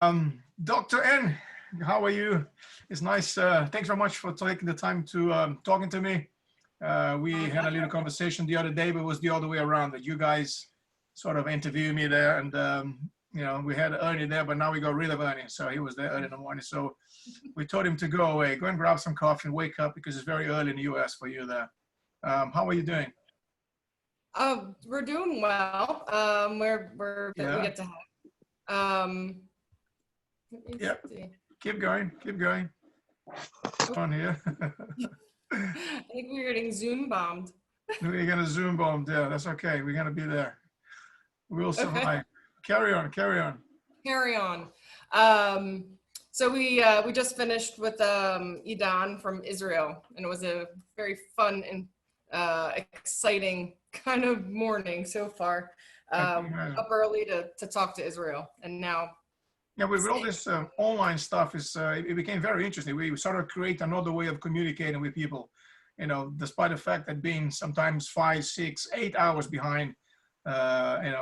Dr. N, how are you? It's nice. Thanks very much for taking the time to talking to me. We My had a little pleasure. conversation the other day, but it was the other way around that you guys sort of interviewed me there. And, we had Ernie there, but now we got rid of Ernie. So he was there early in the morning. So we told him to go away, go and grab some coffee and wake up because it's very early in the US for you there. How are you doing? We're doing well. We're that we Yeah. get to have. Let me Yeah. see. Keep going. Keep going. Oh, On here. I think we're getting Zoom bombed. We're gonna Zoom bomb. Yeah, that's okay. We're gonna be there. We'll Okay, survive. Carry on, carry on. carry on. Um, so we just finished with Idan from Israel, and it was a very fun and exciting kind of morning so far. I can imagine. Up early to talk to Israel, and now Yeah, with all staying. this online stuff, it became very interesting. We sort of create another way of communicating with people. Despite the fact that being sometimes 5, 6, 8 hours behind,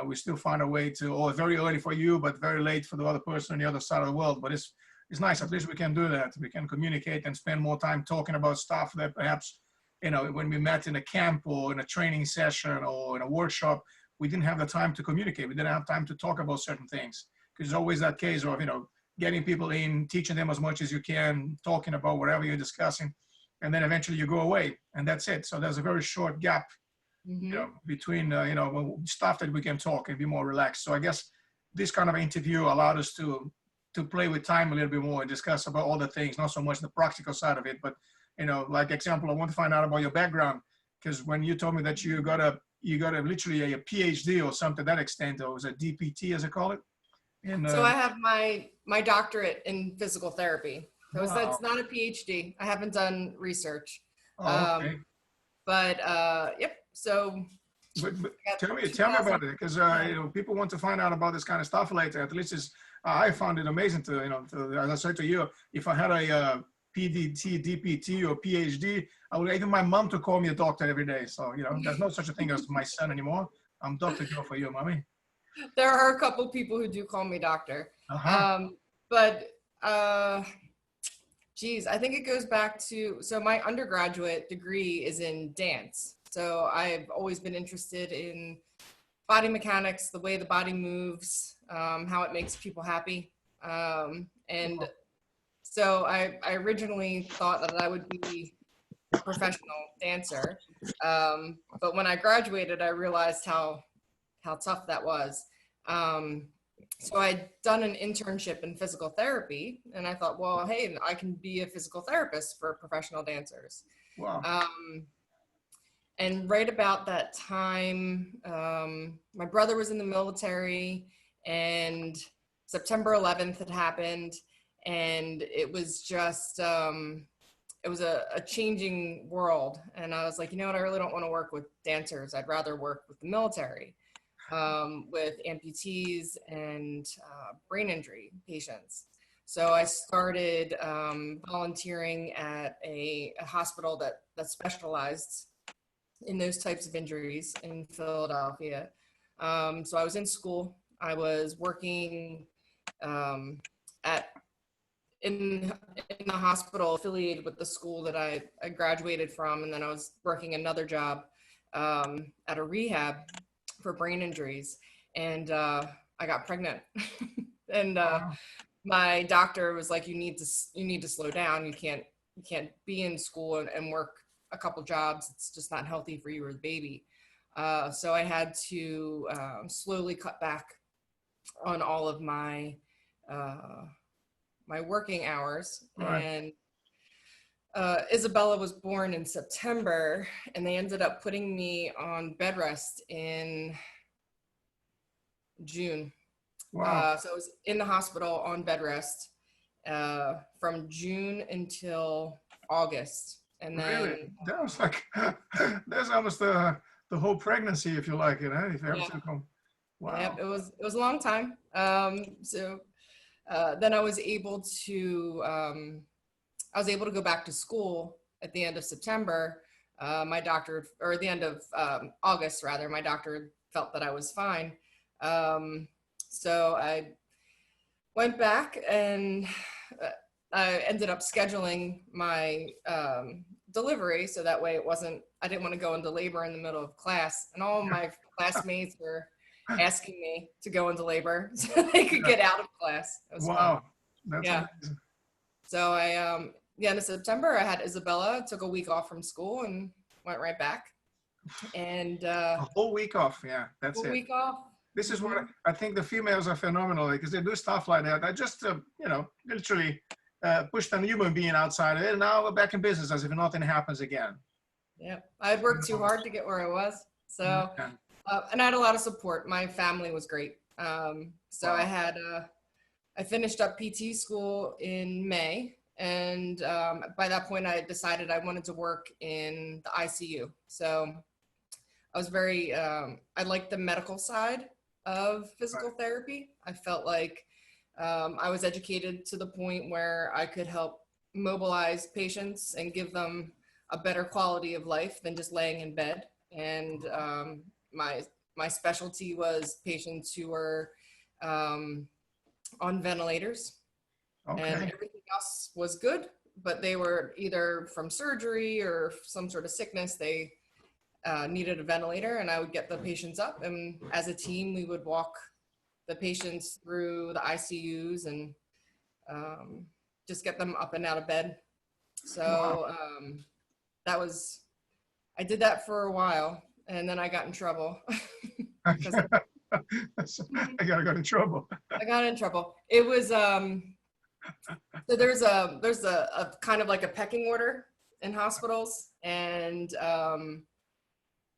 we still find a way to, or very early for you, but very late for the other person on the other side of the world. But it's nice. At least we can do that. We can communicate and spend more time talking about stuff that perhaps, when we met in a camp or in a training session or in a workshop, we didn't have the time to communicate. We didn't have time to talk about certain things because there's always that case of, getting people in, teaching them as much as you can, talking about whatever you're discussing, and then eventually you go away and that's it. So there's a very short gap, Mhm. between, stuff that we can talk and be more relaxed. So I guess this kind of interview allowed us to play with time a little bit more and discuss about all the things, not so much the practical side of it, but, like example, I want to find out about your background because when you told me that you got a literally a PhD or something to that extent, or was a DPT as I call it. And So I have my doctorate in physical therapy. So wow. it's not a PhD. I haven't done research. Oh, Um, okay. but yep. So But I got tell me about 2000. it because Yeah. people want to find out about this kind of stuff later. At least I found it amazing to, as I said to you, if I had a PDT, DPT, or PhD, I would even my mom to call me a doctor every day. So there's no such a thing as my son anymore. I'm Dr. Joe for you, mommy. There are a couple people who do call me doctor. Uh huh. But geez, I think it goes back to, so my undergraduate degree is in dance. So I've always been interested in body mechanics, the way the body moves, how it makes people happy. And so I originally thought that I would be a professional dancer. But when I graduated, I realized how tough that was. Um, so I'd done an internship in physical therapy, and I thought, well, hey, I can be a physical therapist for professional dancers. Wow. Um, and right about that time, my brother was in the military, and September 11th had happened, and it was just it was a changing world. And I was like, you know what, I really don't want to work with dancers. I'd rather work with the military, with amputees and brain injury patients. So I started volunteering at a hospital that specialized in those types of injuries in Philadelphia. So I was in school. I was working um, at in the hospital affiliated with the school that I graduated from, and then I was working another job at a rehab for brain injuries, and I got pregnant. And Wow. my doctor was like, you need to slow down. You can't be in school and work a couple jobs. It's just not healthy for you or the baby. So I had to slowly cut back on all of uh, my working hours. Right. And Isabella was born in September, and they ended up putting me on bed rest in June. Wow. So I was in the hospital on bed rest from June until August. And Really? then, That was like that's almost the whole pregnancy, if you like it, huh? If you have yeah, to come. yeah, Wow. it was a long time. So then I was able to go back to school at the end of September. My doctor, or the end of August rather, my doctor felt that I was fine. So I went back and I ended up scheduling my delivery so that way I didn't want to go into labor in the middle of class, and all of my classmates were asking me to go into labor so they could get out of class. It was Wow, fun. that's Yeah. amazing. So the end of September, I had Isabella, took a week off from school and went right back. And A whole week off, yeah, that's a it. week off. This is what I think the females are phenomenal because they do stuff like that. I just, literally pushed a human being outside of it, and now we're back in business as if nothing happens again. Yeah, I had worked too hard to get where I was. So, Yeah. and I had a lot of support. My family was great. So Wow. I finished up PT school in May. And by that point, I had decided I wanted to work in the ICU. So I was I liked the medical side of physical therapy. I felt like I was educated to the point where I could help mobilize patients and give them a better quality of life than just laying in bed. And my specialty was patients who were on ventilators, and Okay. everything else was good, but they were either from surgery or some sort of sickness. They needed a ventilator, and I would get the patients up, and as a team, we would walk the patients through the ICUs and just get them up and out of bed. So I did that for a while, and then I got in trouble. So I gotta go to trouble. I got in trouble. It was so there's a kind of like a pecking order in hospitals, and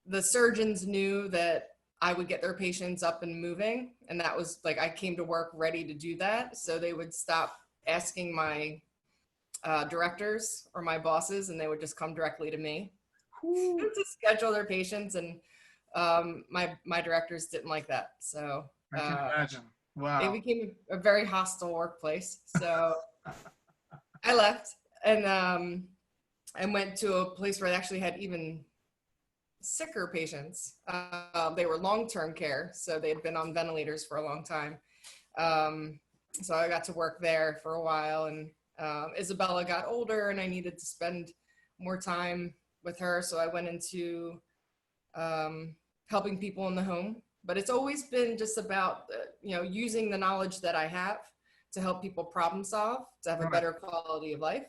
the surgeons knew that I would get their patients up and moving, and that was like I came to work ready to do that. So they would stop asking my directors or my bosses, and they would just come directly to me to schedule their patients. And my directors didn't like that, so I can imagine. it Wow. became a very hostile workplace. So I left and went to a place where they actually had even sicker patients. They were long-term care, so they had been on ventilators for a long time. So I got to work there for a while, and Isabella got older, and I needed to spend more time with her, so I went into helping people in the home. But it's always been just about using the knowledge that I have to help people problem solve, to have a better quality of life.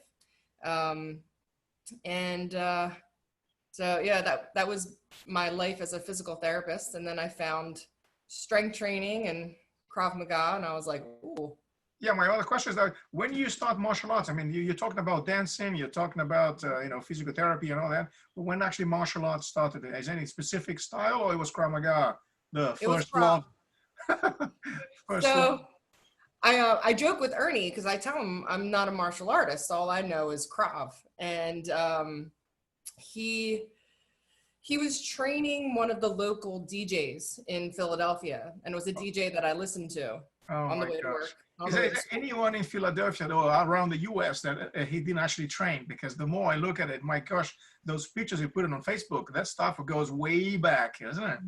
So yeah, that was my life as a physical therapist. And then I found strength training and Krav Maga, and I was like, ooh. Yeah, my other question is that when you start martial arts, I mean, you're talking about dancing, you're talking about, physical therapy and all that, but when actually martial arts started, is there any specific style, or it was Krav Maga, the first love? First love. So I joke with Ernie because I tell him I'm not a martial artist. All I know is Krav. And he was training one of the local DJs in Philadelphia, and it was a DJ that I listened to on the way to work. Is there anyone in Philadelphia or around the US that he didn't actually train? Because the more I look at it, my gosh, those pictures you put it on Facebook, that stuff goes way back, isn't it?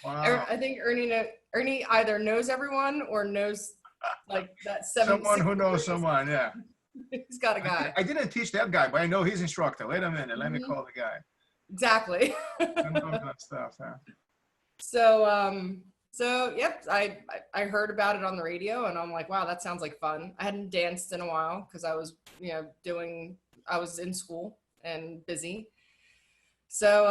Wow. I think Ernie either knows everyone or knows like that someone who knows someone, yeah. He's got a guy. I didn't teach that guy, but I know his instructor. Wait a minute, let me call the guy. Exactly. I know that stuff. Yeah. So yep, I heard about it on the radio, and I'm like, wow, that sounds like fun. I hadn't danced in a while because I was, I was in school and busy. So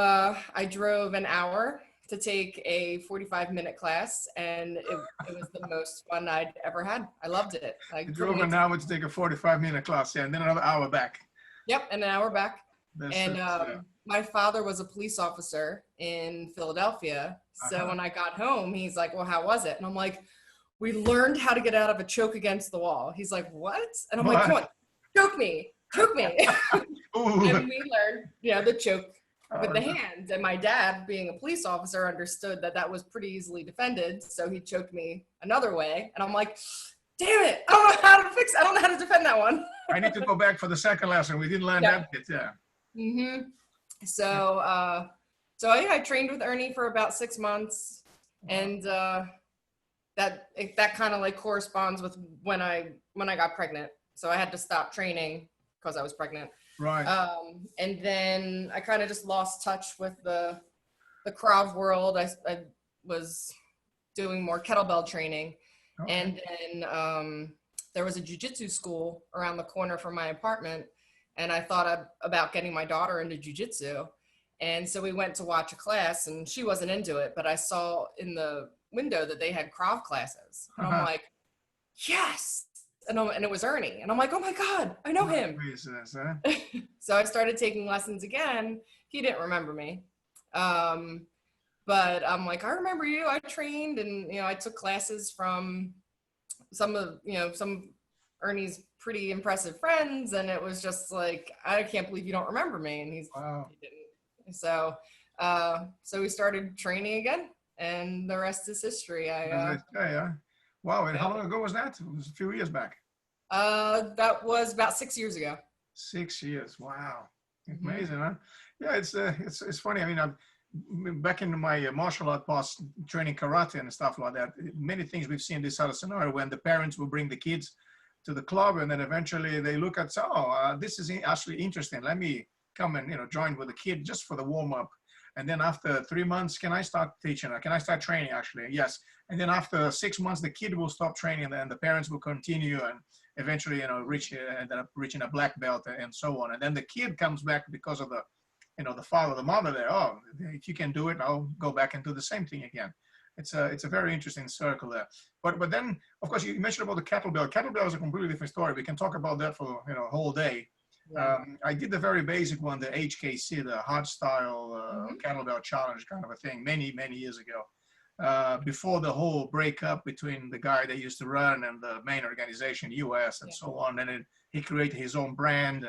I drove an hour to take a 45-minute class, and it was the most fun I'd ever had. I loved it. I drove an hour to take a 45-minute class, yeah, and then another hour back. Yep, an hour back. My father was a police officer in Philadelphia. So when I got home, he's like, well, how was it? And I'm like, we learned how to get out of a choke against the wall. He's like, what? And I'm like, come on, choke me. And we learned, the choke with the hands. And my dad, being a police officer, understood that was pretty easily defended. So he choked me another way. And I'm like, damn it, I don't know how to fix it. I don't know how to defend that one. I need to go back for the second lesson. We didn't learn that bit, yeah. Mm-hmm. So I trained with Ernie for about 6 months, and that kind of like corresponds with when I got pregnant. So I had to stop training because I was pregnant. Right. And then I kind of just lost touch with the Krav world. I was doing more kettlebell training. Okay. And then there was a jiu-jitsu school around the corner from my apartment. And I thought about getting my daughter into jiu-jitsu. And so we went to watch a class, and she wasn't into it, but I saw in the window that they had Krav classes. And I'm like, yes. And it was Ernie. And I'm like, oh my God, I know him. So I started taking lessons again. He didn't remember me. But I'm like, I remember you. I trained, and, I took classes from some of Ernie's pretty impressive friends. And it was just like, I can't believe you don't remember me. And he didn't. So we started training again, and the rest is history. Yeah. Wow. And how long ago was that? It was a few years back. That was about 6 years ago. 6 years. Wow. Amazing, huh? Yeah, it's funny. I mean, I've back in my martial art past training karate and stuff like that. Many things we've seen this other scenario when the parents will bring the kids to the club, and then eventually they look at, this is actually interesting. Let me come and join with the kid just for the warm up. And then after 3 months, can I start teaching? Can I start training? Actually, yes. And then after 6 months, the kid will stop training, and then the parents will continue, and eventually, end up reaching a black belt and so on. And then the kid comes back because of the father, the mother there. Oh, if you can do it, I'll go back and do the same thing again. It's a very interesting circle there. But then, of course, you mentioned about the kettlebell. Kettlebell is a completely different story. We can talk about that for a whole day. Yeah. I did the very basic one, the HKC, the hardstyle kettlebell challenge kind of a thing, many years ago. Before the whole breakup between the guy that used to run and the main organization, US, and so on. And he created his own brand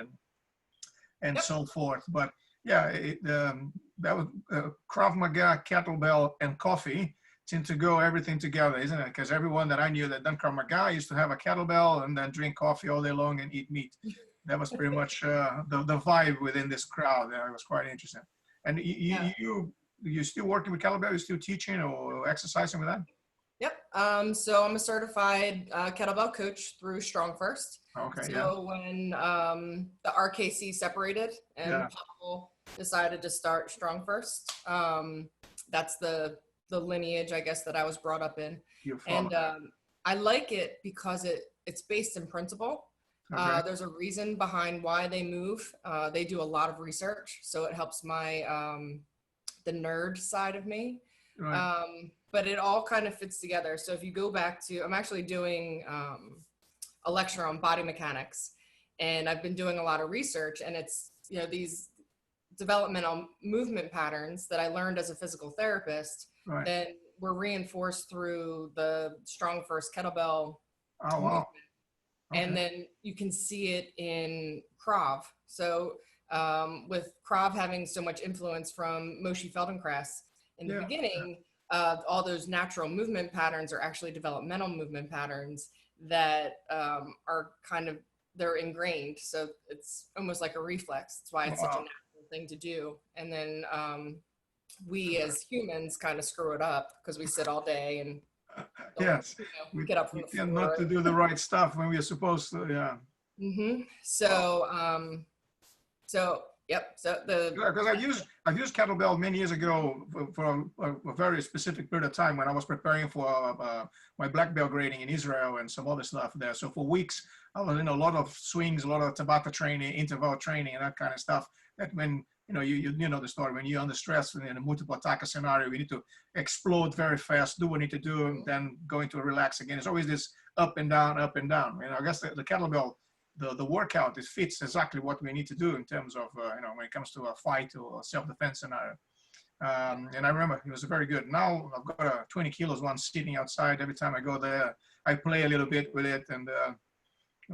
and so forth. But yeah, that was Krav Maga, kettlebell, and coffee seem to go everything together, isn't it? Because everyone that I knew that done Krav Maga used to have a kettlebell and then drink coffee all day long and eat meat. That was pretty much the vibe within this crowd. It was quite interesting. And you still working with kettlebell? You still teaching or exercising with that? Yep. So I'm a certified kettlebell coach through Strong First. Okay. So when the RKC separated and Paul decided to start Strong First, that's the lineage, I guess, that I was brought up in. And I like it because it's based in principle. Okay. There's a reason behind why they move. They do a lot of research, so it helps my the nerd side of me. Right. But it all kind of fits together. So if you go back to, I'm actually doing a lecture on body mechanics, and I've been doing a lot of research, and it's, these developmental movement patterns that I learned as a physical therapist, right, then were reinforced through the Strong First kettlebell movement. Okay. And then you can see it in Krav. So with Krav having so much influence from Moshe Feldenkrais in the beginning, all those natural movement patterns are actually developmental movement patterns that are they're ingrained. So it's almost like a reflex. That's why it's such a natural thing to do. And then we as humans kind of screw it up because we sit all day and we get up from the floor. Not to do the right stuff when we're supposed to, Mm-hmm. So, yep. So because I've used kettlebell many years ago for a very specific period of time when I was preparing for my black belt grading in Israel and some other stuff there. So for weeks I was in a lot of swings, a lot of Tabata training, interval training, and that kind of stuff. That when you know the story, when you're under stress in a multiple attacker scenario, we need to explode very fast, do what we need to do, and then go into a relax again. It's always this up and down, up and down. I guess the kettlebell, the workout, it fits exactly what we need to do in terms of, when it comes to a fight or a self-defense scenario. And I remember it was very good. Now I've got a 20 kilos one sitting outside. Every time I go there, I play a little bit with it,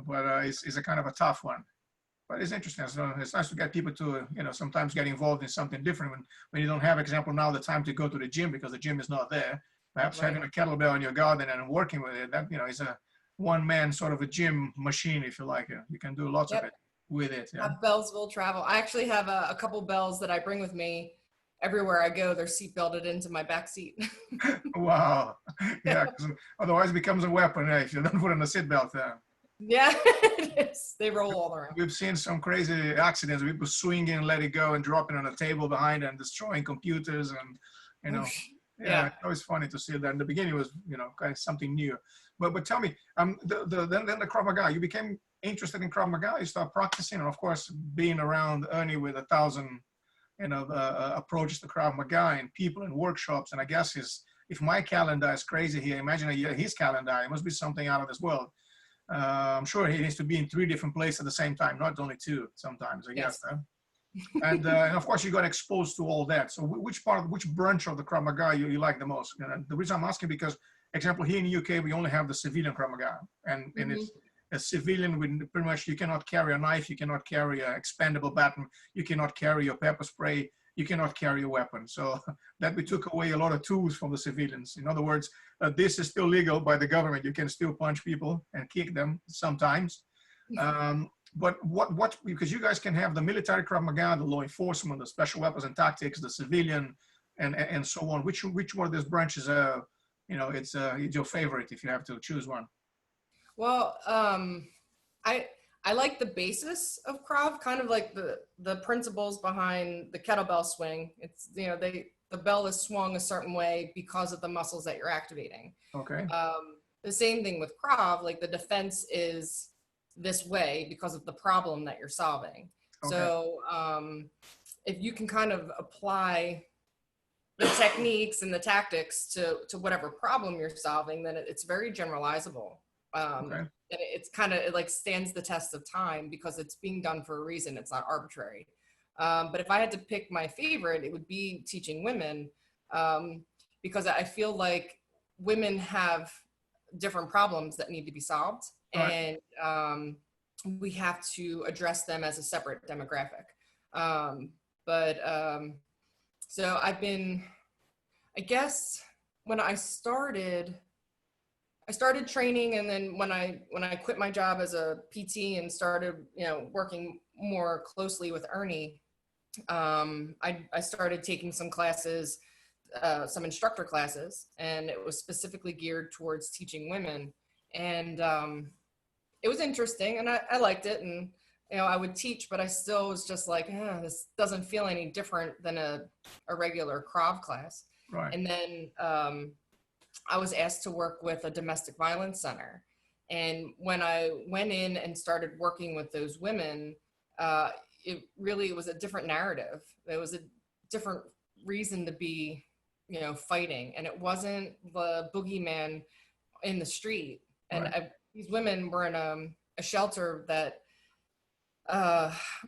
but it's a kind of a tough one. But it's interesting. So it's nice to get people to, sometimes get involved in something different when you don't have, example, now the time to go to the gym because the gym is not there. Perhaps having a kettlebell in your garden and working with it, that, is a one-man sort of a gym machine, if you like it. You can do lots of it with it. Yeah. Bells will travel. I actually have a couple bells that I bring with me everywhere I go, they're seat belted into my back seat. Wow. Yeah, 'cause otherwise it becomes a weapon, if you don't put on a seatbelt there. Yeah, it is. They roll all around. We've seen some crazy accidents, people swinging and let it go and dropping on a table behind and destroying computers, and you know, yeah, Yeah. it's always funny to see that. In the beginning it was, kind of something new. But tell me, then the Krav Maga, you became interested in Krav Maga, you start practicing, and of course being around Ernie with 1,000, approaches to Krav Maga and people in workshops, and I guess if my calendar is crazy here, imagine his calendar, it must be something out of this world. I'm sure he needs to be in 3 different places at the same time, not only 2 sometimes, I guess. Yes. And of course you got exposed to all that. So which branch of the Krav Maga you like the most? And the reason I'm asking, because, example, here in the UK, we only have the civilian Krav Maga, and it's a civilian with pretty much, you cannot carry a knife, you cannot carry an expandable baton, you cannot carry your pepper spray, you cannot carry a weapon. So that we took away a lot of tools from the civilians. In other words, this is still legal by the government. You can still punch people and kick them sometimes. But because you guys can have the military Krav Maga, the law enforcement, the special weapons and tactics, the civilian, and so on. Which one of these branches, it's your favorite if you have to choose one? Well, I like the basis of Krav, kind of like the principles behind the kettlebell swing. It's, the bell is swung a certain way because of the muscles that you're activating. Okay. The same thing with Krav, like the defense is this way because of the problem that you're solving. Okay. So if you can kind of apply the techniques and the tactics to whatever problem you're solving, then it's very generalizable. Okay. And it's kind of, it like stands the test of time because it's being done for a reason. It's not arbitrary. But if I had to pick my favorite, it would be teaching women, because I feel like women have different problems that need to be solved. Right. And we have to address them as a separate demographic. So I've been, I guess when I started training, and then when I quit my job as a PT and started, working more closely with Ernie, I started taking some classes, some instructor classes, and it was specifically geared towards teaching women. And it was interesting, and I liked it, and I would teach, but I still was just like, this doesn't feel any different than a regular Krav class. Right. And then I was asked to work with a domestic violence center. And when I went in and started working with those women, it really was a different narrative. It was a different reason to be, fighting. And it wasn't the boogeyman in the street. And right. These women were in a shelter that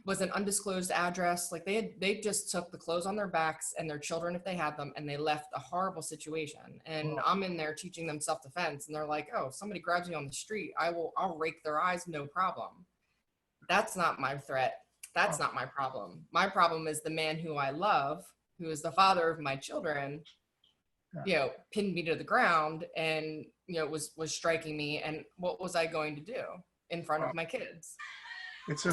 was an undisclosed address. Like they just took the clothes on their backs and their children if they had them, and they left a horrible situation. And I'm in there teaching them self-defense, and they're like, oh, somebody grabs me on the street, I'll rake their eyes, no problem. That's not my threat. That's not my problem. My problem is the man who I love, who is the father of my children, pinned me to the ground and, was striking me. And what was I going to do in front of my kids? It's a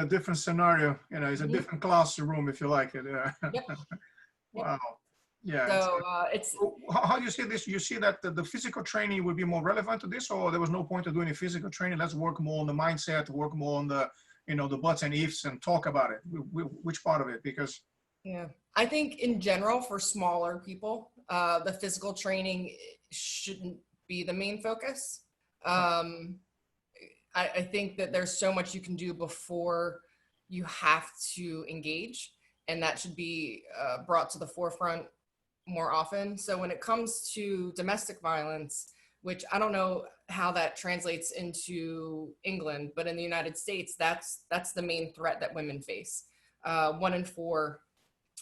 different scenario, it's a different classroom, if you like it. Yep. Wow. Yeah. So how do you see this? You see that the physical training would be more relevant to this, or there was no point to doing any physical training? Let's work more on the mindset, work more on the, the buts and ifs, and talk about it. Which part of it? Because I think in general for smaller people, the physical training shouldn't be the main focus. I think that there's so much you can do before you have to engage, and that should be brought to the forefront more often. So when it comes to domestic violence, which I don't know how that translates into England, but in the United States, that's the main threat that women face. 1 in 4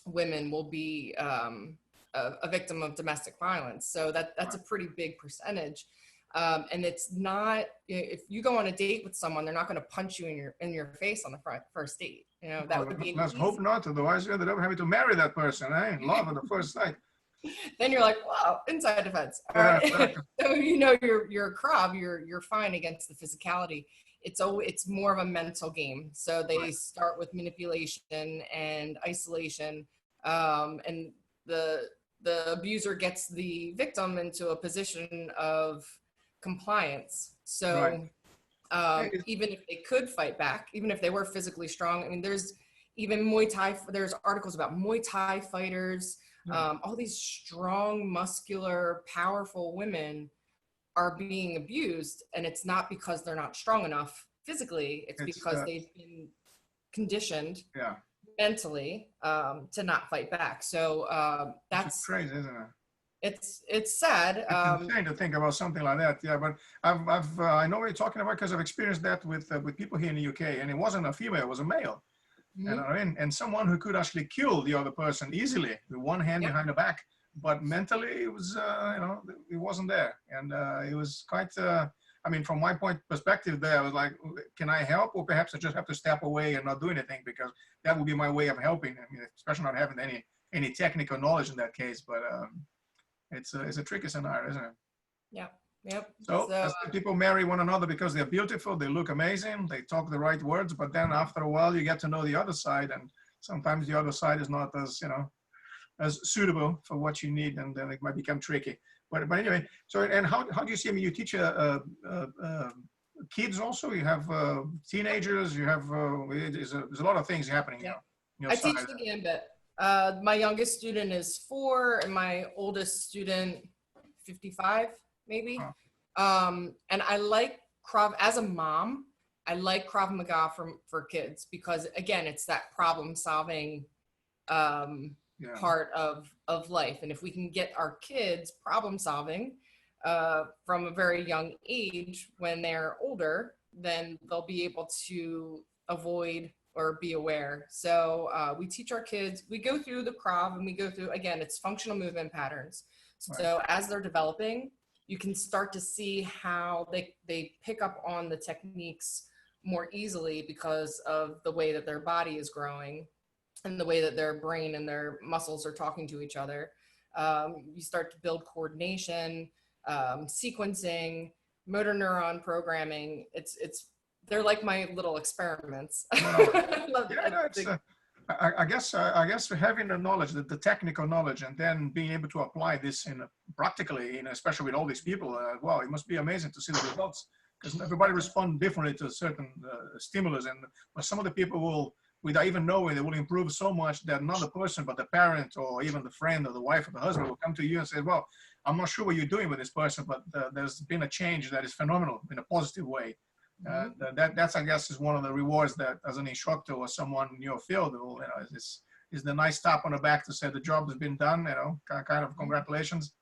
women will be a victim of domestic violence. So that's a pretty big percentage. And it's not, if you go on a date with someone, they're not going to punch you in your face on the first date. That would be. Let's hope not. Otherwise, you ended up having to marry that person. Love at the first sight. Then you're like, wow, inside defense. All right. Exactly. So you're Krav, you're fine against the physicality. It's more of a mental game. So they start with manipulation and isolation, and the abuser gets the victim into a position of compliance. Right. So even if they could fight back, even if they were physically strong, I mean, there's even Muay Thai, there's articles about Muay Thai fighters, all these strong, muscular, powerful women are being abused, and it's not because they're not strong enough physically, it's because they've been conditioned mentally to not fight back. So that's crazy, isn't it? It's sad. It's insane to think about something like that. Yeah, but I know what you're talking about because I've experienced that with people here in the UK, and it wasn't a female, it was a male. And someone who could actually kill the other person easily with one hand behind the back, but mentally it was, it wasn't there. And it was quite, I mean, from my perspective there, I was like, can I help? Or perhaps I just have to step away and not do anything, because that would be my way of helping. I mean, especially not having any technical knowledge in that case, but it's a tricky scenario, isn't it? Yeah. Yep. So people marry one another because they're beautiful, they look amazing, they talk the right words, but then after a while you get to know the other side, and sometimes the other side is not as, as suitable for what you need, and then it might become tricky. But anyway, so, and how do you see, I mean, you teach kids also, you have teenagers, you have, there's a lot of things happening now. I teach the gambit. My youngest student is 4, and my oldest student, 55. Maybe. And I like Krav, as a mom, I like Krav Maga for kids, because again, it's that problem solving part of life. And if we can get our kids problem solving from a very young age, when they're older, then they'll be able to avoid or be aware. So we teach our kids, we go through the Krav, and we go through, again, it's functional movement patterns. So as they're developing, you can start to see how they pick up on the techniques more easily because of the way that their body is growing and the way that their brain and their muscles are talking to each other. You start to build coordination, sequencing, motor neuron programming. They're like my little experiments. I guess having the knowledge, the technical knowledge, and then being able to apply this practically, especially with all these people, wow, it must be amazing to see the results, because everybody responds differently to certain stimulus, and some of the people will, without even knowing, they will improve so much that not the person, but the parent or even the friend or the wife or the husband will come to you and say, well, I'm not sure what you're doing with this person, but there's been a change that is phenomenal in a positive way. That's, I guess, is one of the rewards that, as an instructor or someone in your field, is the nice tap on the back to say the job has been done, kind of congratulations.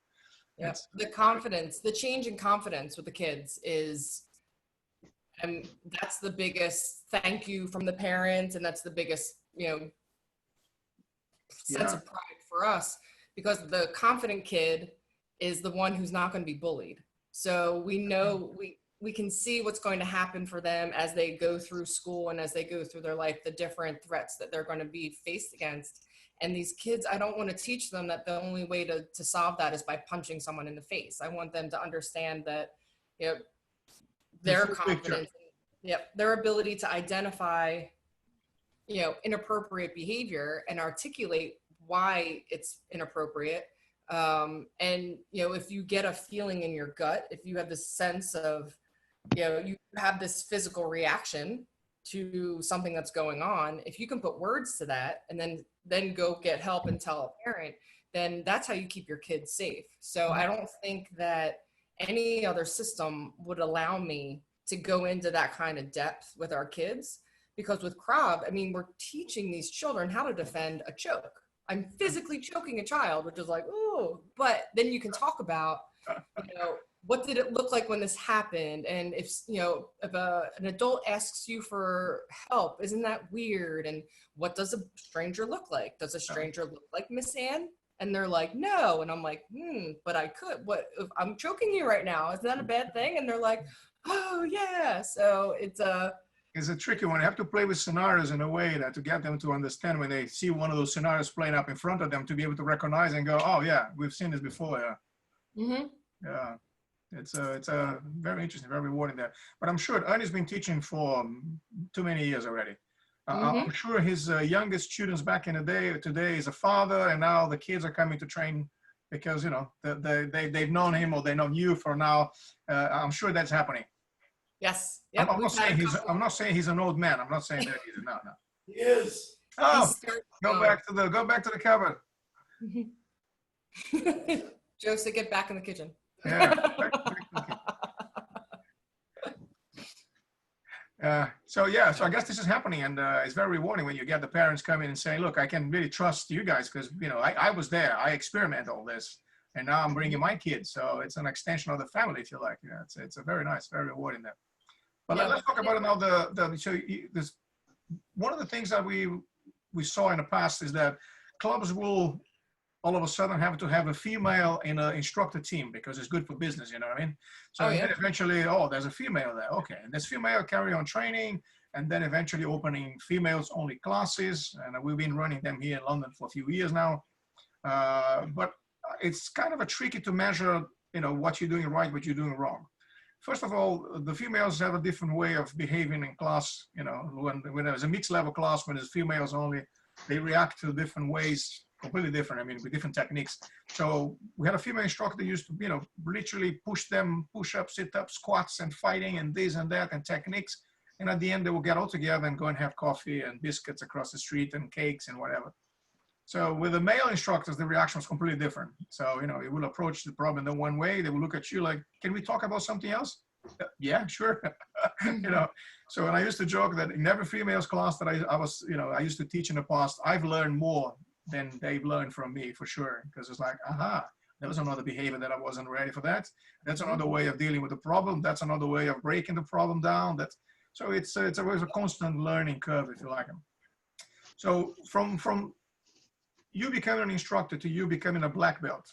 Yeah, the confidence, the change in confidence with the kids is, and that's the biggest thank you from the parents, and that's the biggest, sense of pride for us, because the confident kid is the one who's not going to be bullied. So we know we can see what's going to happen for them as they go through school and as they go through their life, the different threats that they're going to be faced against. And these kids, I don't want to teach them that the only way to solve that is by punching someone in the face. I want them to understand that, their confidence, their ability to identify, inappropriate behavior and articulate why it's inappropriate. And, if you get a feeling in your gut, if you have this sense of, you have this physical reaction to something that's going on, if you can put words to that and then go get help and tell a parent, then that's how you keep your kids safe. So I don't think that any other system would allow me to go into that kind of depth with our kids, because with Krav, I mean, we're teaching these children how to defend a choke. I'm physically choking a child, which is like, oh, but then you can talk about, what did it look like when this happened? And if an adult asks you for help, isn't that weird? And what does a stranger look like? Does a stranger look like Miss Ann? And they're like, no. And I'm like, but I could. What if I'm choking you right now? Is that a bad thing? And they're like, oh yeah. So it's a tricky one. You have to play with scenarios in a way that to get them to understand when they see one of those scenarios playing up in front of them, to be able to recognize and go, oh yeah, we've seen this before. Yeah. It's a very interesting, very rewarding there. But I'm sure Ernie's been teaching for too many years already. I'm sure his youngest students back in the day, today is a father, and now the kids are coming to train because, you know, they've known him or they've known you for now. I'm sure that's happening. Yes. Yep. I'm not saying he's an old man. I'm not saying that either. No, no. He is. Oh, go back to the cupboard. Joseph, get back in the kitchen. Yeah. Back to the kitchen. So I guess this is happening, and it's very rewarding when you get the parents come in and say, look, I can really trust you guys because, you know, I was there, I experimented all this, and now I'm bringing my kids. So it's an extension of the family, if you like. Yeah, it's a very nice, very rewarding there. But let's talk about it now. There's one of the things that we saw in the past is that clubs will all of a sudden have to have a female in an instructor team because it's good for business, you know what I mean? So then eventually, there's a female there. Okay, and this female carry on training, and then eventually opening females only classes. And we've been running them here in London for a few years now. But it's kind of a tricky to measure, you know, what you're doing right, what you're doing wrong. First of all, the females have a different way of behaving in class. You know, when there's a mixed level class, when there's females only, they react to different ways, completely different. I mean, with different techniques. So we had a female instructor that used to, you know, literally push them, push-ups, sit-ups, squats, and fighting, and this and that, and techniques. And at the end, they will get all together and go and have coffee and biscuits across the street and cakes and whatever. So with the male instructors, the reaction was completely different. So, you know, you will approach the problem in one way. They will look at you like, can we talk about something else? Yeah, sure. You know, so when I used to joke that in every females class that I used to teach in the past, I've learned more than they've learned from me for sure. Because it's like, aha, there was another behavior that I wasn't ready for that. That's another way of dealing with the problem. That's another way of breaking the problem down. So it's always a constant learning curve, if you like. So from you becoming an instructor to you becoming a black belt.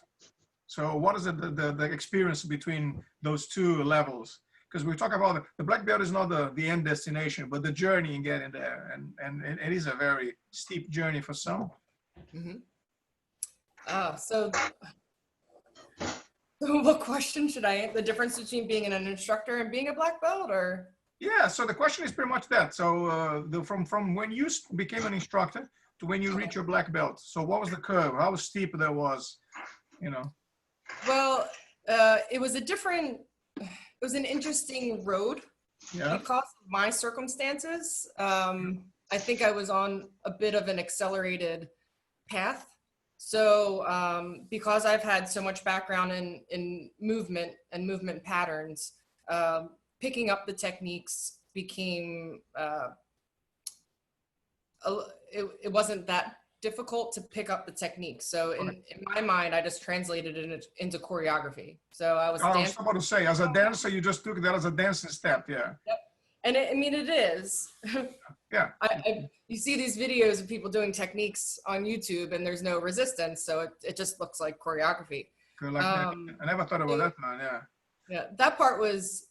So what is the experience between those two levels? Because we talk about the black belt is not the end destination, but the journey in getting there. And it is a very steep journey for some. So what question should I answer? The difference between being an instructor and being a black belt, or? Yeah, so the question is pretty much that. So from when you became an instructor to when you reach your black belt. So what was the curve? How steep that was, you know? Well, it was an interesting road because of my circumstances. I think I was on a bit of an accelerated path. So because I've had so much background in movement and movement patterns, picking up the techniques became, it wasn't that difficult to pick up the techniques. So in my mind, I just translated it into choreography. So I was about to say, as a dancer, you just took that as a dancing step, yeah. Yep. And I mean, it is. Yeah. You see these videos of people doing techniques on YouTube and there's no resistance. So it just looks like choreography. Good, like I never thought about that, man, yeah. Yeah, that part was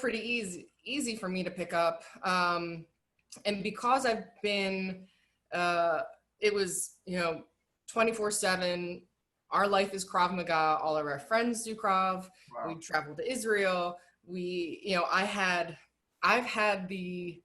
pretty easy for me to pick up. And because I've been, it was, you know, 24/7, our life is Krav Maga, all of our friends do Krav, we travel to Israel, you know, I've had the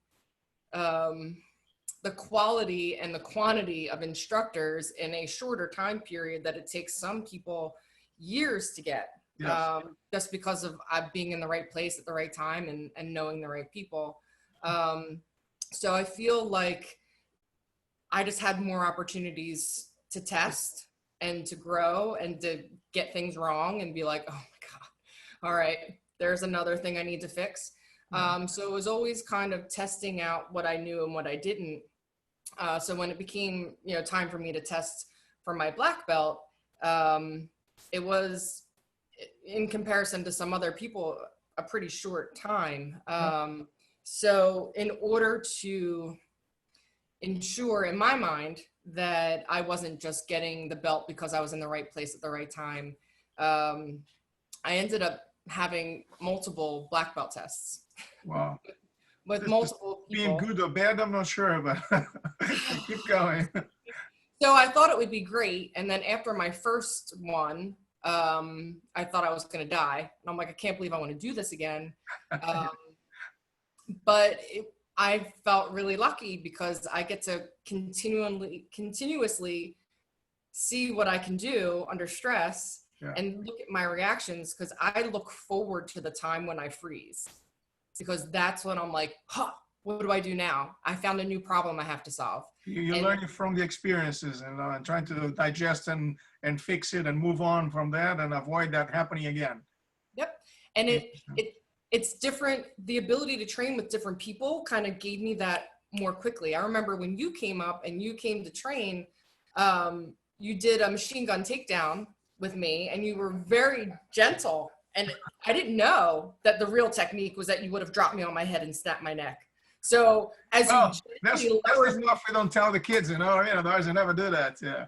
quality and the quantity of instructors in a shorter time period that it takes some people years to get. Yes. Just because of being in the right place at the right time and knowing the right people. So I feel like I just had more opportunities to test and to grow and to get things wrong and be like, oh my God, all right, there's another thing I need to fix. So it was always kind of testing out what I knew and what I didn't. So when it became, you know, time for me to test for my black belt, it was, in comparison to some other people, a pretty short time. So in order to ensure in my mind that I wasn't just getting the belt because I was in the right place at the right time, I ended up having multiple black belt tests. Wow. With multiple people. Being good or bad, I'm not sure, but keep going. So I thought it would be great. And then after my first one, I thought I was going to die. And I'm like, I can't believe I want to do this again. But I felt really lucky because I get to continuously see what I can do under stress and look at my reactions, because I look forward to the time when I freeze, because that's when I'm like, huh, what do I do now? I found a new problem I have to solve. You learn it from the experiences and trying to digest and fix it and move on from that and avoid that happening again. Yep. And it's different. The ability to train with different people kind of gave me that more quickly. I remember when you came up and you came to train, you did a machine gun takedown with me, and you were very gentle. And I didn't know that the real technique was that you would have dropped me on my head and snapped my neck. So as that's the stuff we don't tell the kids, the others never do that. Yeah.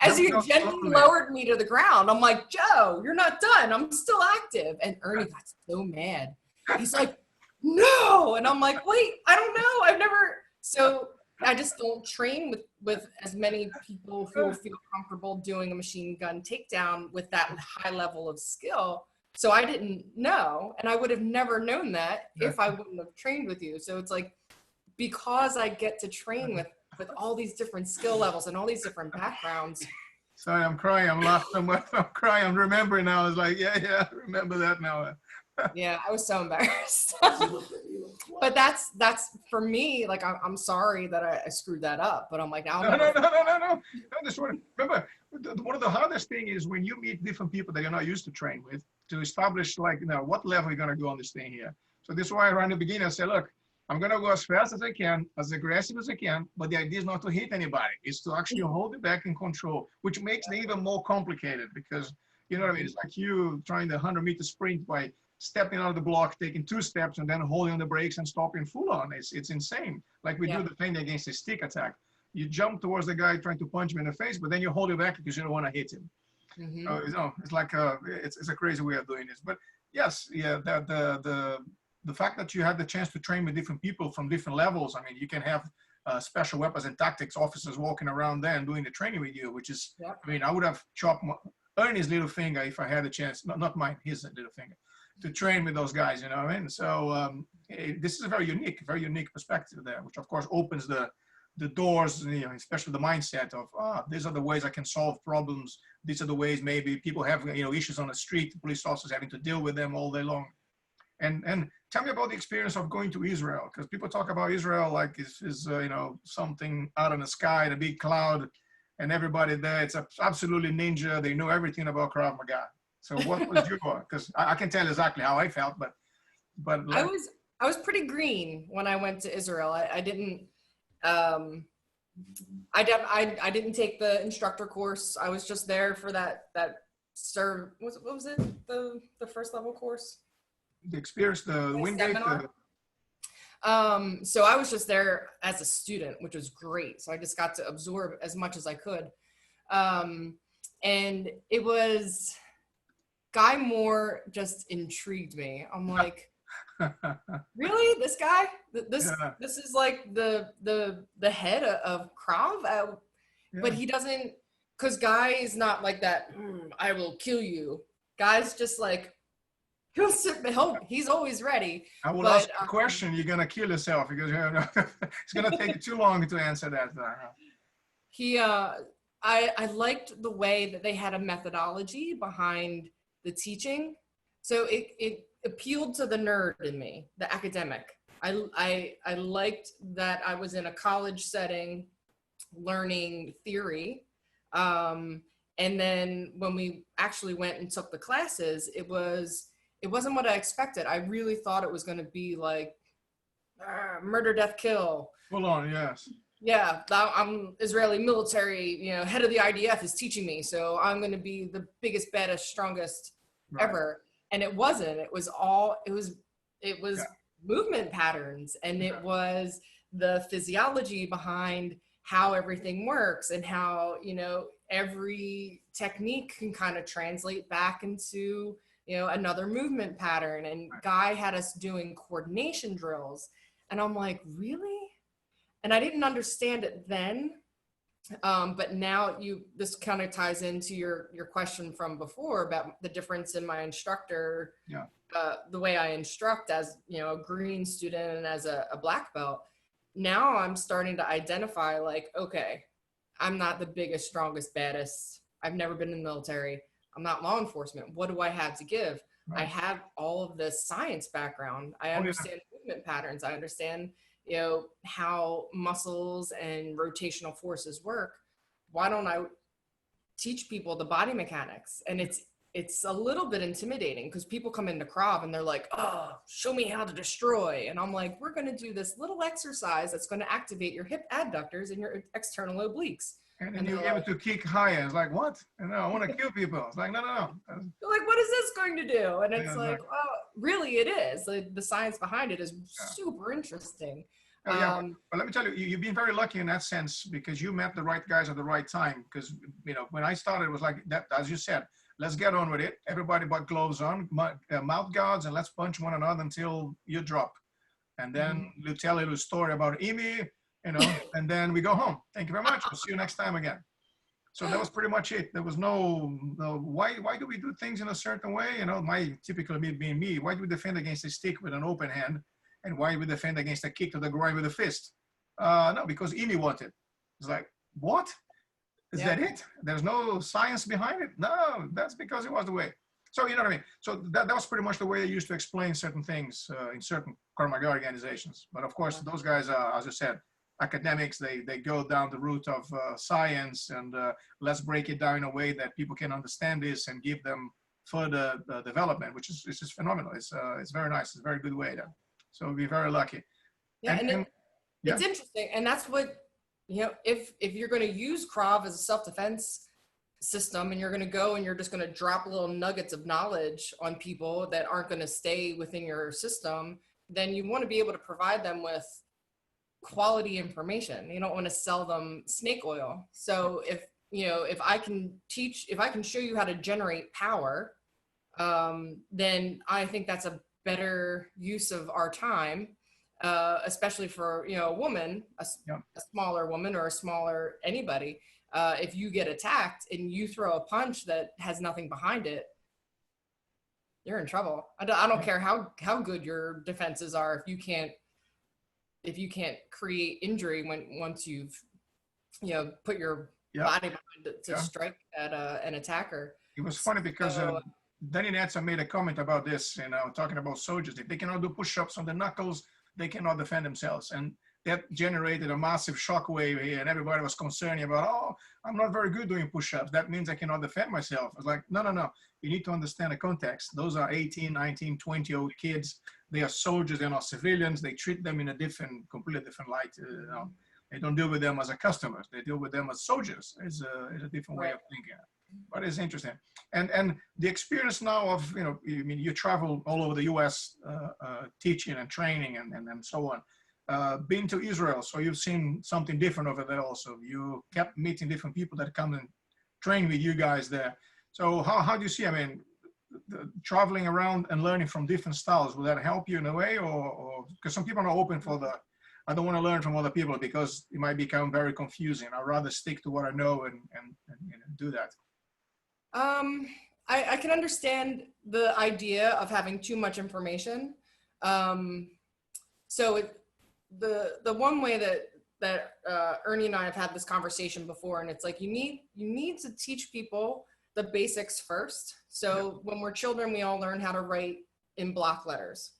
As you gently lowered me to the ground, I'm like, Joe, you're not done. I'm still active. And Ernie got so mad. He's like, no. And I'm like, wait, I don't know. I've never. So I just don't train with as many people who feel comfortable doing a machine gun takedown with that high level of skill. So I didn't know, and I would have never known that if I wouldn't have trained with you. So it's like, because I get to train with all these different skill levels and all these different backgrounds. Sorry, I'm crying. I'm laughing. I'm crying. I'm remembering now. I was like, yeah, I remember that now. Yeah, I was so embarrassed. But that's for me. Like, I'm sorry that I screwed that up. But I'm like, now. No. This one. Remember, one of the hardest thing is when you meet different people that you're not used to train with, to establish what level you're gonna go on this thing here. So this is why around the beginning I said, look, I'm gonna go as fast as I can, as aggressive as I can, but the idea is not to hit anybody. It's to actually hold it back and control, which makes it even more complicated because, you know what I mean? It's like you trying the 100-meter sprint by stepping out of the block, taking 2 steps, and then holding on the brakes and stopping full on. It's insane. Like we do the thing against a stick attack. You jump towards the guy trying to punch him in the face, but then you hold it back because you don't want to hit him. So, it's like it's a crazy way of doing this. But yes, the fact that you had the chance to train with different people from different levels. I mean, you can have special weapons and tactics officers walking around there and doing the training with you, which is, I mean, I would have chopped Ernie's little finger if I had a chance, not mine, his little finger, to train with those guys, you know what I mean? So this is a very unique perspective there, which of course opens the doors, especially the mindset of, these are the ways I can solve problems. These are the ways maybe people have, issues on the street, police officers having to deal with them all day long. And tell me about the experience of going to Israel, because people talk about Israel like it's something out in the sky, the big cloud, and everybody there, it's absolutely ninja. They know everything about Krav Maga. So what was your, because I can tell exactly how I felt, but like, I was pretty green when I went to Israel. I didn't didn't take the instructor course. I was just there for that what was it? The first level course? The experience, the Wingate. So I was just there as a student, which was great. So I just got to absorb as much as I could. And it was, Guy Moore just intrigued me. I'm like, really? This guy? This is like the head of Krav? But he doesn't, because Guy is not like that, I will kill you. Guy's just like, he's always ready. I will ask a question, you're going to kill yourself because it's going to take you too long to answer that. I liked the way that they had a methodology behind the teaching. So it appealed to the nerd in me, the academic. I liked that I was in a college setting learning theory. And then when we actually went and took the classes, it wasn't what I expected. I really thought it was going to be like murder, death, kill. Hold on, yes. Yeah, I'm Israeli military, head of the IDF is teaching me, so I'm going to be the biggest, baddest, strongest ever. And it wasn't. It was movement patterns, and it was the physiology behind how everything works and how, every technique can kind of translate back into, another movement pattern. And Guy had us doing coordination drills, and I'm like, really? And I didn't understand it then, but now this kind of ties into your question from before about the difference in my instructor the way I instruct as, you know, a green student and as a black belt. Now I'm starting to identify like, okay, I'm not the biggest, strongest, baddest. I've never been in the military. I'm not law enforcement. What do I have to give? I Right. have all of this science background. I Oh, yeah. understand movement patterns. I understand, you know, how muscles and rotational forces work. Why don't I teach people the body mechanics? And it's a little bit intimidating because people come into Krav and they're like, oh, show me how to destroy. And I'm like, we're going to do this little exercise that's going to activate your hip adductors and your external obliques. And then And you they're able like, to kick higher. It's like, what? And I want to kill people. It's like, no, no, no. they're like, what is this going to do? And it's Yeah, like, exactly. well, really it is. Like, the science behind it is Yeah. super interesting. Oh, yeah, but let me tell you, you've been very lucky in that sense because you met the right guys at the right time. Because, you know, when I started, it was like that, as you said, let's get on with it. Everybody put gloves on, mouth guards, and let's punch one another until you drop. And then you tell a little story about Amy, you know, and then we go home. Thank you very much. We'll see you next time again. So that was pretty much it. There was no why do we do things in a certain way? You know, my typical me being me, why do we defend against a stick with an open hand? And why do we defend against a kick to the groin with a fist? No, because Emi wanted. It's like, what? Is that it? There's no science behind it? No, that's because it was the way. So, you know what I mean? So that was pretty much the way they used to explain certain things in certain Krav Maga organizations. But of course, those guys are, as I said, academics. They go down the route of science and let's break it down in a way that people can understand this and give them further development, which is phenomenal. It's very nice. It's a very good way there. So we'll be very lucky. Yeah, And it's interesting. And that's what, you know, if you're going to use Krav as a self-defense system and you're going to go and you're just going to drop little nuggets of knowledge on people that aren't going to stay within your system, then you want to be able to provide them with quality information. You don't want to sell them snake oil. So if, you know, if I can show you how to generate power, then I think that's a better use of our time, especially for, you know, a woman, a smaller woman or a smaller anybody. If you get attacked and you throw a punch that has nothing behind it, you're in trouble. I don't care how good your defenses are if you can't create injury once you've, you know, put your body behind to strike at an attacker. It was funny because Danny Netzer made a comment about this, you know, talking about soldiers. If they cannot do push-ups on the knuckles, they cannot defend themselves. And that generated a massive shockwave here, and everybody was concerned about, oh, I'm not very good doing push-ups. That means I cannot defend myself. I was like, no, no, no. You need to understand the context. Those are 18, 19, 20-year-old kids. They are soldiers. They're not civilians. They treat them in a completely different light. You know, they don't deal with them as a customer. They deal with them as soldiers. It's a different way of thinking. But it's interesting. And the experience now of, you know, I mean, you travel all over the U.S. Teaching and training and so on. Been to Israel, so you've seen something different over there also. You kept meeting different people that come and train with you guys there. So how do you see, I mean, traveling around and learning from different styles, will that help you in a way? Or because some people are open for I don't want to learn from other people because it might become very confusing. I'd rather stick to what I know and do that. I can understand the idea of having too much information. So the one way that Ernie and I have had this conversation before, and it's like you need to teach people the basics first. So when we're children, we all learn how to write in block letters.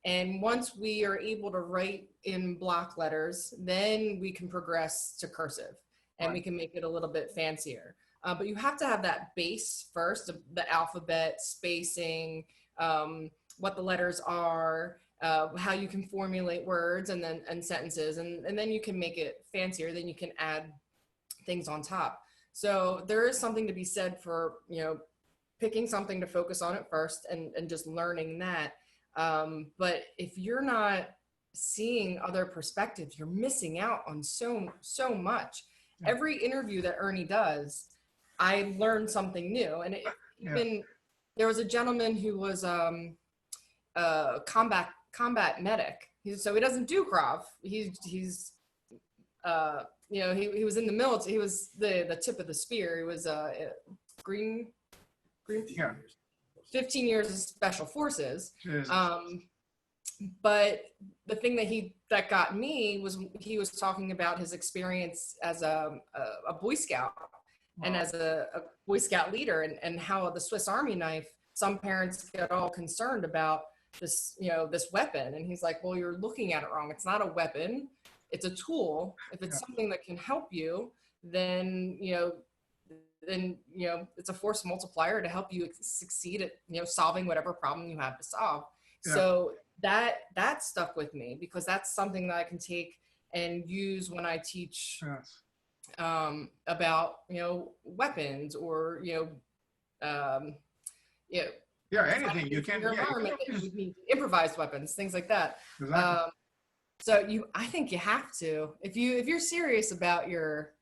And once we are able to write in block letters, then we can progress to cursive and we can make it a little bit fancier. But you have to have that base first, the alphabet, spacing, what the letters are, how you can formulate words and sentences, and then you can make it fancier. Then you can add things on top. So there is something to be said for, you know, picking something to focus on at first and just learning that. But if you're not seeing other perspectives, you're missing out on so much. Yeah. Every interview that Ernie does, I learned something new. And even there was a gentleman who was a combat medic. So he doesn't do Krav. He's you know, he was in the military. He was the tip of the spear. He was green. Yeah. 15 years of special forces. Jesus. But the thing that got me was he was talking about his experience as a Boy Scout and as a Boy Scout leader, and how the Swiss Army knife, some parents get all concerned about this, this weapon. And he's like, well, you're looking at it wrong. It's not a weapon. It's a tool. If it's something that can help you, then, it's a force multiplier to help you succeed at, solving whatever problem you have to solve. Yeah. So that stuck with me, because that's something that I can take and use when I teach about, weapons, or, anything you can. Environment that you would need improvised weapons, things like that. Exactly. So I think you have to, if you're serious about your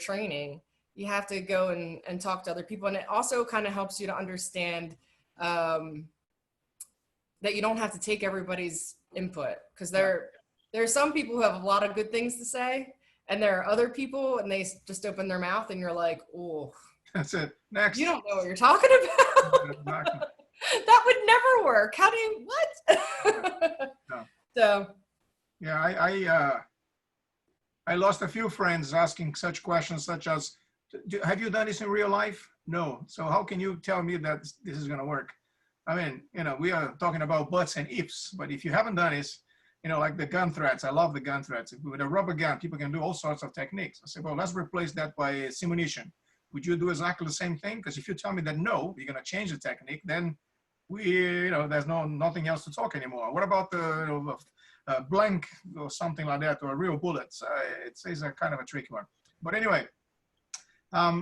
training, you have to go and talk to other people. And it also kind of helps you to understand that you don't have to take everybody's input, because there are some people who have a lot of good things to say, and there are other people and they just open their mouth and you're like, oh, that's it. Next. You don't know what you're talking about. Exactly. That would never work. How do you, what? No. So. Yeah, I lost a few friends asking such questions, such as, have you done this in real life? No. So how can you tell me that this is going to work? I mean, we are talking about buts and ifs, but if you haven't done this, like the gun threats, I love the gun threats. With a rubber gun, people can do all sorts of techniques. I say, well, let's replace that by simunition. Would you do exactly the same thing? Because if you tell me that no, you're going to change the technique, then there's nothing else to talk anymore. What about the blank or something like that, or a real bullet? It's a kind of a tricky one. But anyway,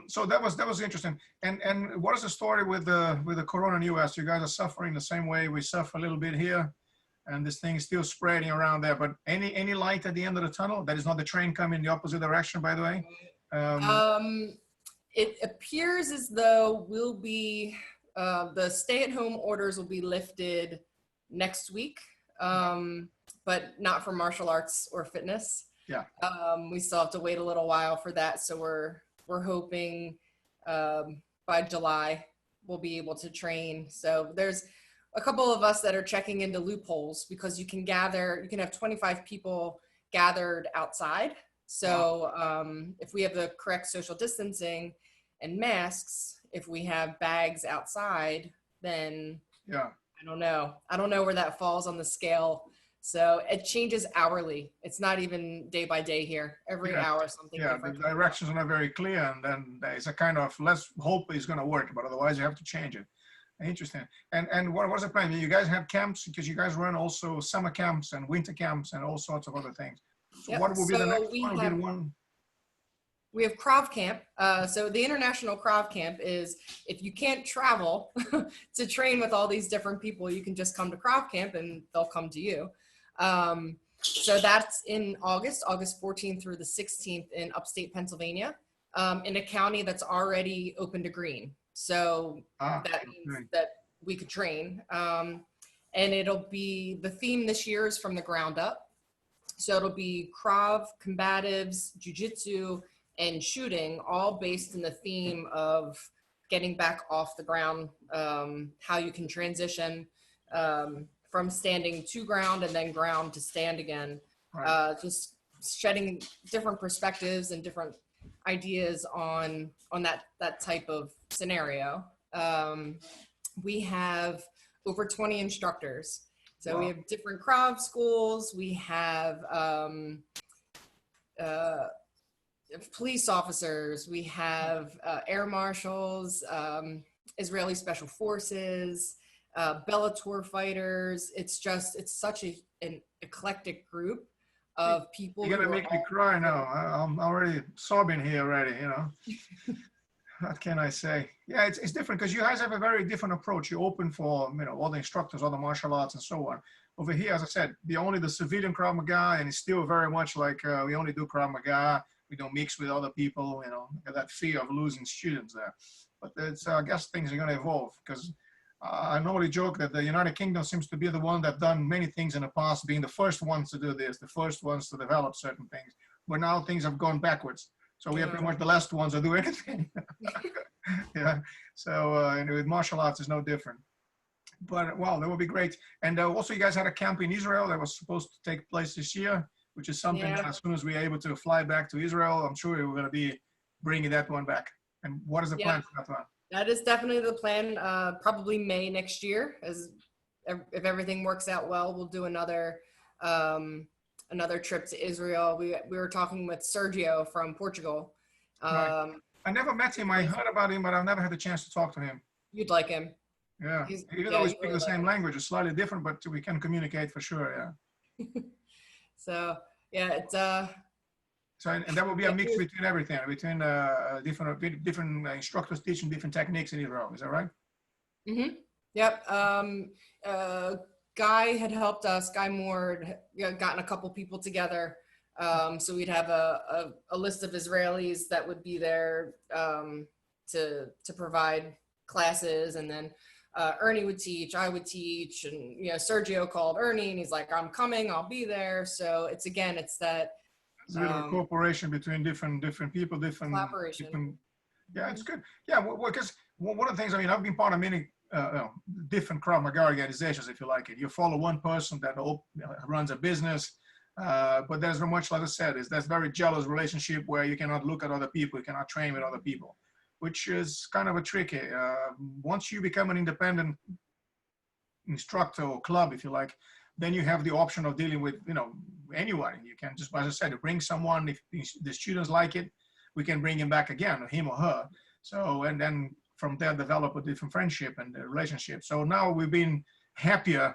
so that was interesting. And what is the story with the corona in the US? You guys are suffering the same way we suffer a little bit here, and this thing is still spreading around there. But any light at the end of the tunnel? That is not the train coming in the opposite direction, by the way. It appears as though we'll be the stay-at-home orders will be lifted next week, but not for martial arts or fitness. Yeah. We still have to wait a little while for that. So we're hoping by July we'll be able to train. So there's a couple of us that are checking into loopholes, because you can have 25 people gathered outside. So if we have the correct social distancing and masks, if we have bags outside, then I don't know where that falls on the scale. So it changes hourly. It's not even day by day here. Every hour something different. The directions are not very clear, and then there's a kind of, let's hope it's going to work, but otherwise you have to change it. Interesting. And what's the plan? You guys have camps, because you guys run also summer camps and winter camps and all sorts of other things. So what will be the next one? We have Krav Camp. So the International Krav Camp is, if you can't travel to train with all these different people, you can just come to Krav Camp and they'll come to you. So that's in August 14th through the 16th in upstate Pennsylvania, in a county that's already open to green. So that means that we could train. And it'll be, the theme this year is from the ground up. So it'll be Krav, combatives, jiu-jitsu, and shooting, all based in the theme of getting back off the ground, how you can transition from standing to ground and then ground to stand again. Right. Just shedding different perspectives and different ideas on that type of scenario. We have over 20 instructors. So we have different Krav schools. We have police officers. We have air marshals, Israeli special forces, Bellator fighters. It's such an eclectic group of people. You're gonna make me cry now. I'm already sobbing here already, What can I say? Yeah, it's different, because you guys have a very different approach. You're open for, all the instructors, all the martial arts and so on. Over here, as I said, only the civilian Krav Maga, and it's still very much like we only do Krav Maga. We don't mix with other people, that fear of losing students there. But I guess things are going to evolve, because I normally joke that the United Kingdom seems to be the one that done many things in the past, being the first ones to do this, the first ones to develop certain things. But now things have gone backwards. So we are pretty much the last ones to do anything. Yeah. So and with martial arts, it's no different. But well, that would be great. And also, you guys had a camp in Israel that was supposed to take place this year, which is something that Yeah. as soon as we're able to fly back to Israel, I'm sure we're going to be bringing that one back. And what is the Yeah. plan for that one? That is definitely the plan. Probably May next year, as if everything works out well, we'll do um, another trip to Israel. We were talking with Sergio from Portugal. Right. Um, I never met him. I heard about him, but I've never had the chance to talk to him. you'd like him. Yeah. He's, Even though yeah, we you speak really the like same him. language, it's slightly different, but we can communicate for sure. Yeah. So yeah, it's So, and that will be a yeah, mix between everything, between different instructors teaching different techniques in Israel. Is that right? mm-hmm. Yep. Guy had helped us. Guy Moore had gotten a couple people together. So we'd have a list of Israelis that would be there to provide classes, and then Ernie would teach, I would teach, and Sergio called Ernie, and he's like, "I'm coming, I'll be there." So it's that It's a bit of a cooperation between different people, collaboration. different. Yeah, it's good. Yeah, because one of the things, I mean, I've been part of many different Krav Maga organizations, if you like it. You follow one person that runs a business, but there's very much, like I said, that's very jealous relationship where you cannot look at other people, you cannot train with other people, which is kind of a tricky. Once you become an independent instructor or club, if you like, then you have the option of dealing with anyone. You can just, as I said, bring someone. If the students like it, we can bring him back again, him or her. So, and then from there develop a different friendship and relationship. So now we've been happier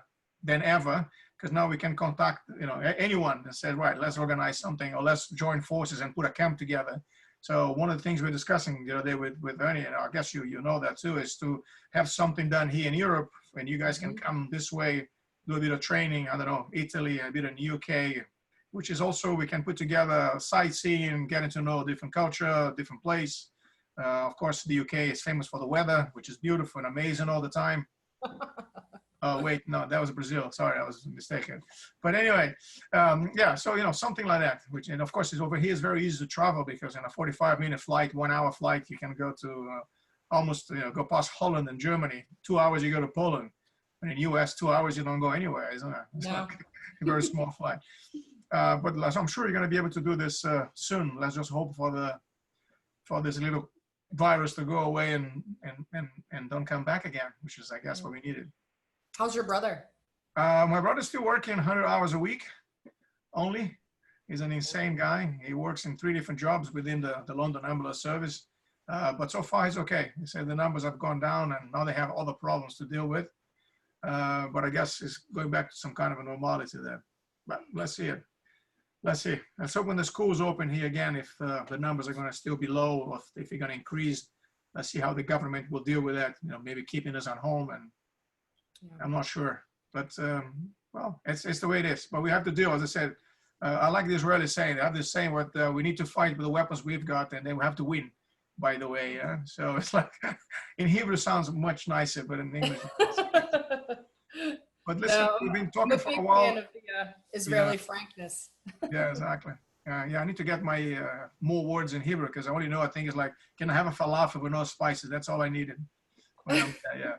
than ever, because now we can contact anyone and say, right, let's organize something, or let's join forces and put a camp together. So one of the things we're discussing the other day with Ernie, and I guess you know that too, is to have something done here in Europe, and you guys can come this way, do a bit of training, I don't know, Italy, a bit in the UK, which is also, we can put together sightseeing, getting to know different culture, different place. Of course, the UK is famous for the weather, which is beautiful and amazing all the time. Oh, wait, no, that was Brazil. Sorry, I was mistaken. But anyway, yeah, so, something like that, which, and of course, over here is very easy to travel, because in a 45-minute flight, 1 hour flight, you can go to almost, go past Holland and Germany. 2 hours, you go to Poland. And in the US, 2 hours, you don't go anywhere, isn't it? It's like a very small flight. But I'm sure you're going to be able to do this soon. Let's just hope for this little virus to go away and don't come back again, which is, I guess, what we needed. How's your brother? My brother's still working 100 hours a week only. He's an insane guy. He works in 3 different jobs within the London Ambulance Service. But so far, he's okay. He said the numbers have gone down, and now they have other problems to deal with. But I guess it's going back to some kind of a normality there. But let's see it. Let's see. Let's hope when the schools open here again, if the numbers are going to still be low, or if they're going to increase. Let's see how the government will deal with that. Maybe keeping us at home, and I'm not sure. But well, it's the way it is. But we have to deal. As I said, I like the Israelis saying. They have this saying, "What we need to fight with the weapons we've got, and then we have to win." By the way, yeah. So it's like in Hebrew sounds much nicer, but in English. But listen, we've been talking for a while. I'm a big fan of the Israeli frankness. Yeah, exactly. Yeah, I need to get my more words in Hebrew, because I only know, I think it's like, can I have a falafel with no spices? That's all I needed. Yeah.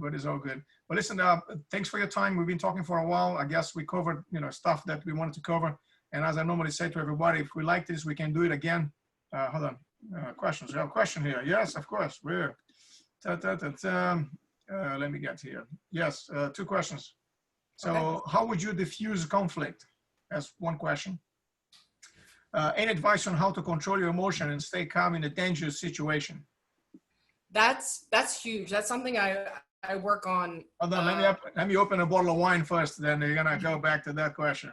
But it's all good. But listen, thanks for your time. We've been talking for a while. I guess we covered, stuff that we wanted to cover. And as I normally say to everybody, if we like this, we can do it again. Hold on. Questions. We have a question here. Yes, of course. We're. Let me get here. Yes, 2 questions. So, okay. How would you diffuse conflict? That's one question. Any advice on how to control your emotion and stay calm in a dangerous situation? That's huge. That's something I work on. Hold on, let me open a bottle of wine first, then you're gonna go back to that question.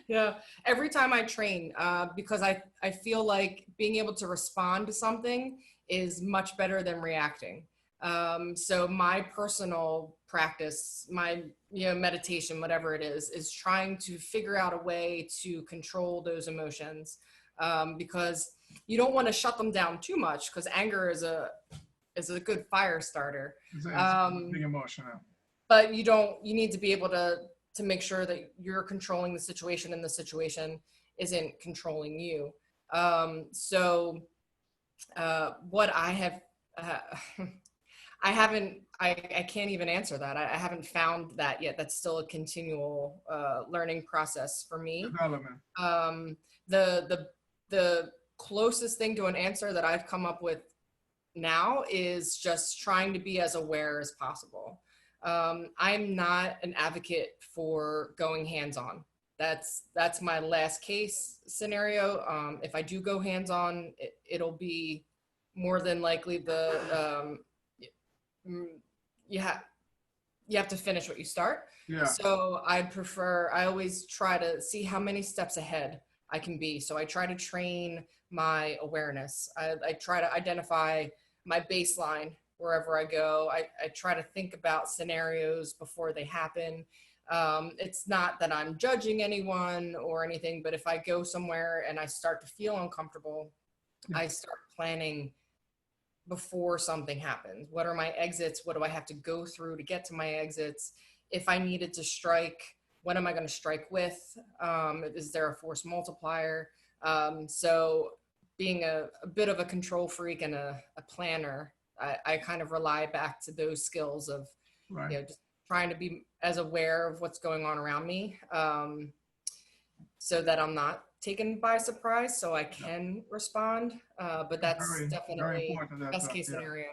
Yeah, every time I train, because I feel like being able to respond to something is much better than reacting. So my personal practice, my meditation, whatever it is trying to figure out a way to control those emotions, because you don't want to shut them down too much, because anger is a good fire starter. It's a big emotion. But you need to be able to make sure that you're controlling the situation, and the situation isn't controlling you. So What I have, I can't even answer that. I haven't found that yet. That's still a continual learning process for me. Development. The closest thing to an answer that I've come up with now is just trying to be as aware as possible. I'm not an advocate for going hands-on. That's my last case scenario. If I do go hands-on, it'll be more than likely you have to finish what you start. Yeah. So I always try to see how many steps ahead I can be. So I try to train my awareness. I try to identify my baseline wherever I go. I try to think about scenarios before they happen. It's not that I'm judging anyone or anything, but if I go somewhere and I start to feel uncomfortable, I start planning before something happens. What are my exits? What do I have to go through to get to my exits? If I needed to strike, what am I going to strike with? Is there a force multiplier? So being a bit of a control freak and a planner, I kind of rely back to those skills of, just trying to be as aware of what's going on around me, so that I'm not taken by surprise, so I can respond. But that's definitely best case scenario.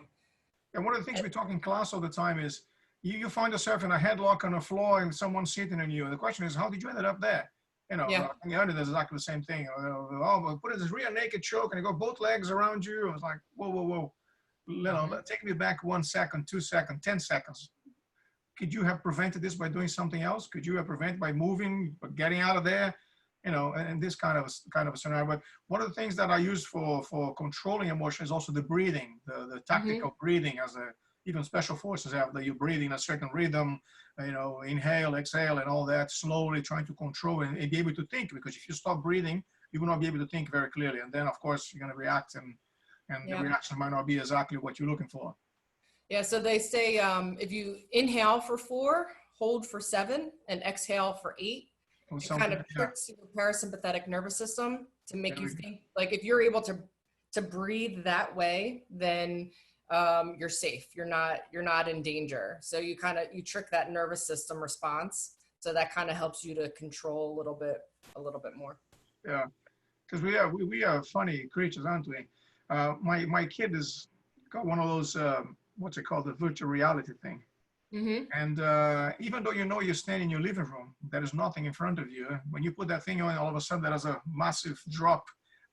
And one of the things we talk in class all the time is you find yourself in a headlock on the floor and someone's sitting on you. And the question is, how did you end up there? You know, the other does exactly the same thing. Oh, put this rear naked choke and you go both legs around you. It's like, whoa, whoa, whoa. Take me back 1 second, 2 seconds, 10 seconds. Could you have prevented this by doing something else? Could you have prevented by moving, by getting out of there? You know, and this kind of a scenario. But one of the things that I use for controlling emotion is also the breathing, the tactical breathing, as even special forces have, that you're breathing a certain rhythm, you know, inhale, exhale, and all that, slowly trying to control and be able to think. Because if you stop breathing, you will not be able to think very clearly, and then of course you're going to react, and the reaction might not be exactly what you're looking for. Yeah. So they say if you inhale for 4, hold for 7, and exhale for 8. It kind of tricks your parasympathetic nervous system to make you think. Like if you're able to breathe that way, then you're safe. You're not in danger. So you trick that nervous system response. So that kind of helps you to control a little bit more. Yeah, because we are funny creatures, aren't we? My kid has got one of those what's it called, the virtual reality thing. And even though you know you're standing in your living room, there is nothing in front of you. When you put that thing on, all of a sudden there's a massive drop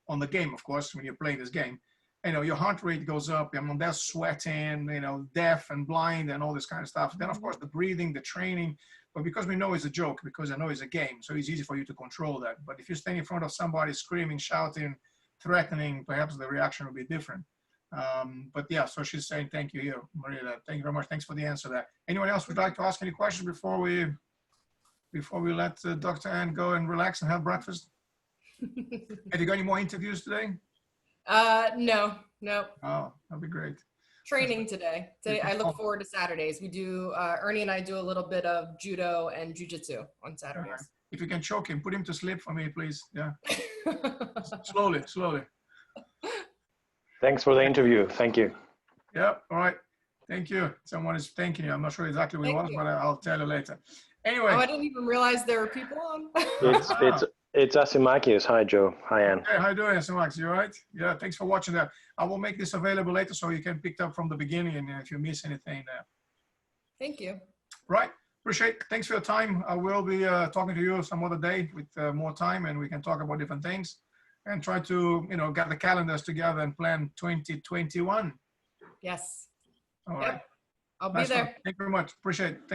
on the game, of course, when you're playing this game. You know, your heart rate goes up, I'm there sweating, you know, deaf and blind and all this kind of stuff. Then, of course, the breathing, the training. But because we know it's a joke, because I know it's a game, so it's easy for you to control that. But if you stand in front of somebody screaming, shouting, threatening, perhaps the reaction will be different. But yeah, so she's saying thank you here, Maria. Thank you very much. Thanks for the answer there. Anyone else would like to ask any questions before we let Dr. Anne go and relax and have breakfast? Have you got any more interviews today? No. Oh, that'd be great. Training today. I look forward to Saturdays. We do, Ernie and I do a little bit of judo and jujitsu on Saturdays. If you can choke him, put him to sleep for me, please. Yeah. Slowly. Thanks for the interview. Thank you. Yeah, all right. Thank you. Someone is thanking you. I'm not sure exactly who it was, but I'll tell you later. Anyway. Oh, I didn't even realize there were people on. It's Asimakis. Hi, Joe. Hi, Anne. Hey, how you doing, Asimakis? You all right? Yeah, thanks for watching that. I will make this available later so you can pick it up from the beginning, and if you miss anything there. Thank you. Right. Appreciate it. Thanks for your time. I will be talking to you some other day with more time, and we can talk about different things and try to, you know, get the calendars together and plan 2021. Yes. All right. I'll be there. Thank you very much. Appreciate it.